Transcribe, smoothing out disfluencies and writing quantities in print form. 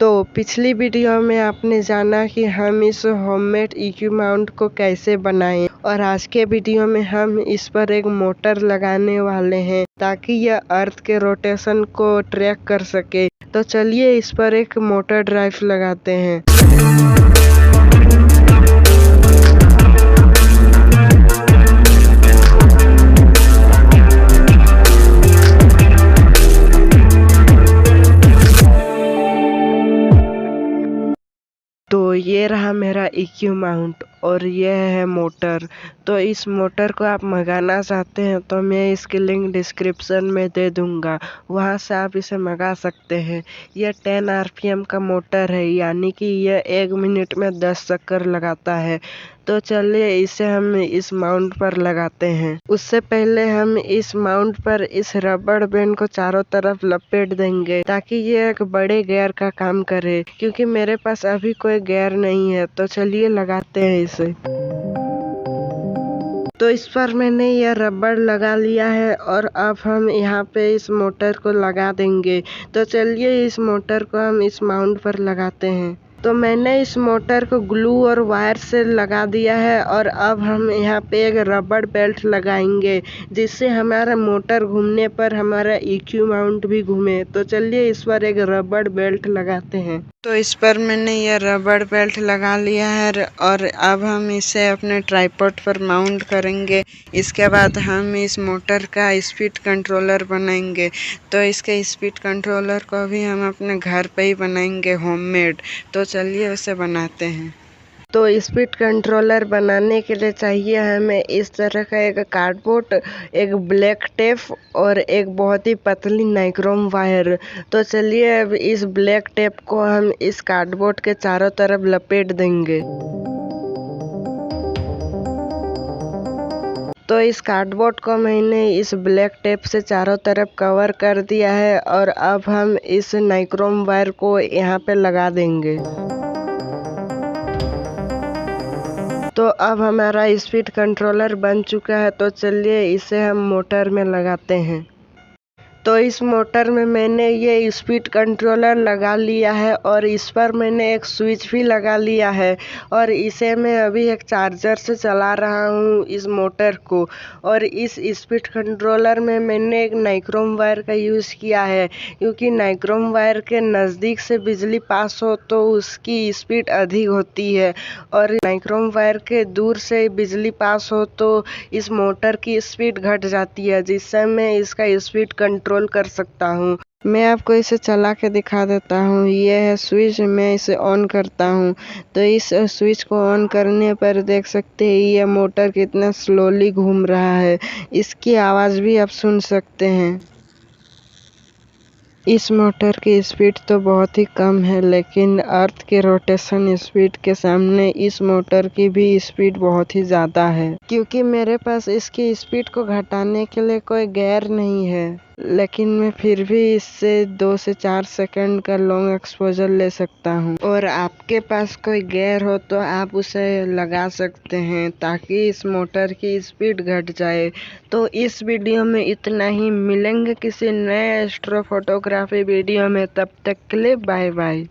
तो पिछली वीडियो में आपने जाना कि हम इस होममेड EQ माउंट को कैसे बनाएं और आज के वीडियो में हम इस पर एक मोटर लगाने वाले हैं ताकि यह अर्थ के रोटेशन को ट्रैक कर सके। तो चलिए इस पर एक मोटर ड्राइव लगाते हैं। तो ये रहा मेरा EQ माउंट और यह है मोटर। तो इस मोटर को आप मंगाना चाहते हैं तो मैं इसकी लिंक डिस्क्रिप्शन में दे दूंगा, वहां से आप इसे मंगा सकते हैं। यह 10 RPM का मोटर है, यानी कि यह 1 मिनट में 10 चक्कर लगाता है। तो चलिए इसे हम इस माउंट पर लगाते हैं। उससे पहले हम इस माउंट पर इस रबड़ बैंड को चारों तरफ लपेट देंगे ताकि ये एक बड़े गियर का काम करे, क्योंकि मेरे पास अभी कोई गियर नहीं है। तो चलिए लगाते हैं इसे। तो इस पर मैंने यह रबड़ लगा लिया है और अब हम यहाँ पे इस मोटर को लगा देंगे। तो चलिए इस मोटर को हम इस माउंट पर लगाते हैं। तो मैंने इस मोटर को ग्लू और वायर से लगा दिया है और अब हम यहाँ पे एक रबड़ बेल्ट लगाएंगे, जिससे हमारा मोटर घूमने पर हमारा EQ माउंट भी घूमे। तो चलिए इस पर एक रबड़ बेल्ट लगाते हैं। तो इस पर मैंने यह रबड़ बेल्ट लगा लिया है और अब हम इसे अपने ट्राइपॉड पर माउंट करेंगे। इसके बाद हम इस मोटर का स्पीड कंट्रोलर बनाएंगे। तो इसके स्पीड कंट्रोलर को भी हम अपने घर पे ही बनाएंगे, होममेड। तो चलिए उसे बनाते हैं। तो स्पीड कंट्रोलर बनाने के लिए चाहिए हमें इस तरह का एक कार्डबोर्ड, एक ब्लैक टेप और एक बहुत ही पतली नाइक्रोम वायर। तो चलिए अब इस ब्लैक टेप को हम इस कार्डबोर्ड के चारों तरफ लपेट देंगे। तो इस कार्डबोर्ड को मैंने इस ब्लैक टेप से चारों तरफ कवर कर दिया है और अब हम इस नाइक्रोम वायर को यहाँ पे लगा देंगे। तो अब हमारा स्पीड कंट्रोलर बन चुका है। तो चलिए इसे हम मोटर में लगाते हैं। तो इस मोटर में मैंने ये स्पीड कंट्रोलर लगा लिया है और इस पर मैंने एक स्विच भी लगा लिया है और इसे मैं अभी एक चार्जर से चला रहा हूँ इस मोटर को। और इस स्पीड कंट्रोलर में मैंने एक नाइक्रोम वायर का यूज़ किया है, क्योंकि नाइक्रोम वायर के नज़दीक से बिजली पास हो तो उसकी स्पीड अधिक होती है और नाइक्रोम वायर के दूर से बिजली पास हो तो इस मोटर की स्पीड घट जाती है, जिससे मैं इसका स्पीड कंट्रोल कर सकता हूँ। मैं आपको इसे चला के दिखा देता हूँ। ये है स्विच, मैं इसे ऑन करता हूँ। तो इस स्विच को ऑन करने पर देख सकते हैं ये मोटर कितना स्लोली घूम रहा है। इसकी आवाज़ भी आप सुन सकते हैं। इस मोटर की स्पीड तो बहुत ही कम है, लेकिन अर्थ के रोटेशन स्पीड के सामने इस मोटर की भी स्पीड बहुत ही ज़्यादा है, क्योंकि मेरे पास इसकी स्पीड को घटाने के लिए कोई गियर नहीं है। लेकिन मैं फिर भी इससे 2 से 4 सेकंड का लॉन्ग एक्सपोजर ले सकता हूँ। और आपके पास कोई गियर हो तो आप उसे लगा सकते हैं ताकि इस मोटर की स्पीड घट जाए। तो इस वीडियो में इतना ही। मिलेंगे किसी नए एस्ट्रो फोटोग्राफी वीडियो में, तब तक के लिए बाय बाय।